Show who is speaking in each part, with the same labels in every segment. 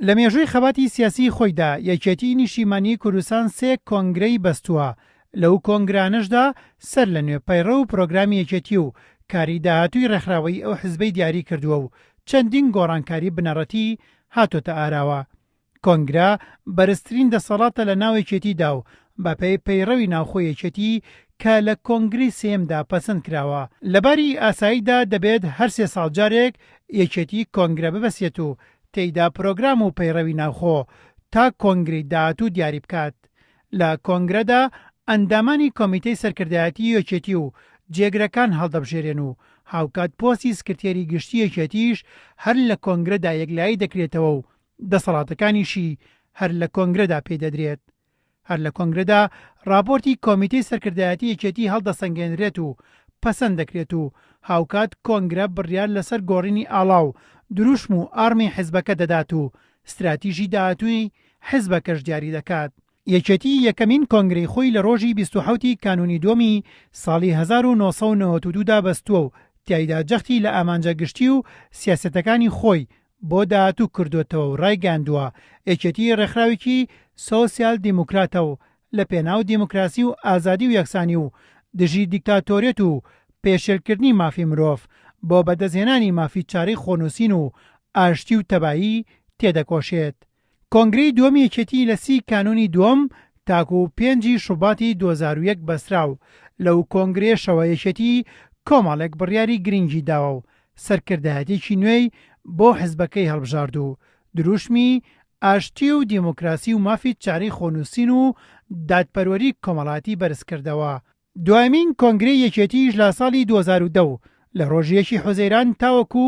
Speaker 1: لە مێژووی خەباتی سیاسی خۆیدا یەکێتی نیشتیمانی کوردستان 3 کۆنگرەی بەستووە. لەو کۆنگرانشدا سەر لە نوێ پەیڕە و پرۆگرامی یەکێتی و کاری داهاتووی ڕێکخراوەی ئەو حزبەی دیاری کردووە و چەندین گۆڕانکاری بنەڕەتی هاتۆتە ئاراوە. کۆنگرا بەرزترین دەسەڵاتە لە ناو یەکێتیدا و بەپێی پەیڕەوی ناوخۆی یەکێتی کە لە کۆنگری سێمدا پەسەند کراوە. لەباری ئاساییدا دەبێت هەر 3 ساڵ جارێک یەکێتی کۆنگرە ببەسێت و تێیدا پرۆگرام و پەیڕەوی ناوخۆ تا کۆنگری داهاتوو دیاری بکات. لە کۆنگرەدا ئەندامانی کۆمیتەی سەرکردایەتی یەکێتی و جێگرەکان هەڵدەبژێرێن و هاوکات پۆستی سکرتێری گشتی یەکێتیش هەر لە کۆنگرەدا یەکلایی دەکرێتەوە و دەسەڵاتەکانیشی هەر لە کۆنگرەدا پێدەدرێت. هەر لە کۆنگرەدا راپۆرتی کۆمیتەی سەرکردایەتی یەکێتی هەڵدەسەنگێنرێت و پەسەند دەکرێت و هاوکات کۆنگرە بڕیار لەسەر گۆڕینی ئاڵاو دروشم و ئارمی حزبەکە دەدات و استراتیژی داهاتووی حزبەکەش دیاری دەکات. یەکێتی یەکەمین کۆنگرەی خۆی لە ڕۆژی 27 کانونی دووەمی ساڵی 1992 دا بەستووە و تیایدا جەختی لە ئامانجە گشتی و سیاسەتەکانی خۆی بۆ داهاتوو کردوێتەوە و ڕایگەاندووە یەکێتی ڕێکخراوێکی سۆسیال دیموکراتە و لە پێناو دیموکراسی و ئازادی و یەکسانی و دژی دیکتاتۆریەت و پێشێلکردنی مافی مرۆڤ بۆ بەدەستهێنانی مافی چارەی خۆنووسین و ئاشتی و تەبایی تێدەکۆشێت. کۆنگرەی دووەم یەکێتی لە 30 کانونی دووەم تاکو و 5 شوباتی 2001 بەسراو. لەو کۆنگرێشەوە یەکێتی کۆمەڵێک بڕیاری گرنگی داوە و سەرکردایەتێکی نوێی بۆ حزبەکەی هەڵبژارد و دروشمی ئاشتی و دیموکراسی و مافی چارەی خۆنووسین و دادپەروەری کۆمەڵاتی بەرزکردەوە. دوایمین کۆنگرەی یەکێتیش لە ساڵی 2002 لە ڕۆژیەکی حوزەیران تاوەکو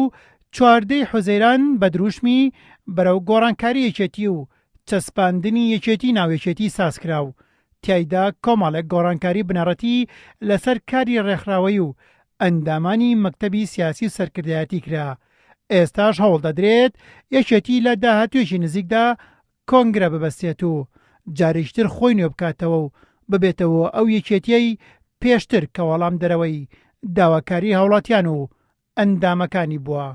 Speaker 1: 14 حوزەیران بە دروشمی بەرەو گۆڕانکاری یەکێتی و چەسپاندنی یەکێتی ناویەکێتی سازکرا و تیایدا کۆمەڵێک گۆڕانکاری بنەڕەتی لەسەر کاری ڕێکخراوەی و ئەندامانی مەکتەبی سیاسی و سەرکردایەتی کرا. ئێستاش هەوڵ دەدرێت یەکێتی لە داهاتوێکی نزیکدا کۆنگرە ببەستێت و جارێکتر خۆی نوێ بکاتەوە و ببێتەوە ئەو یەکێتیەی پێشتر کە وەڵام دەرەوەی داواکاری هاوڵاتیان و ئەندامەکانی بووە.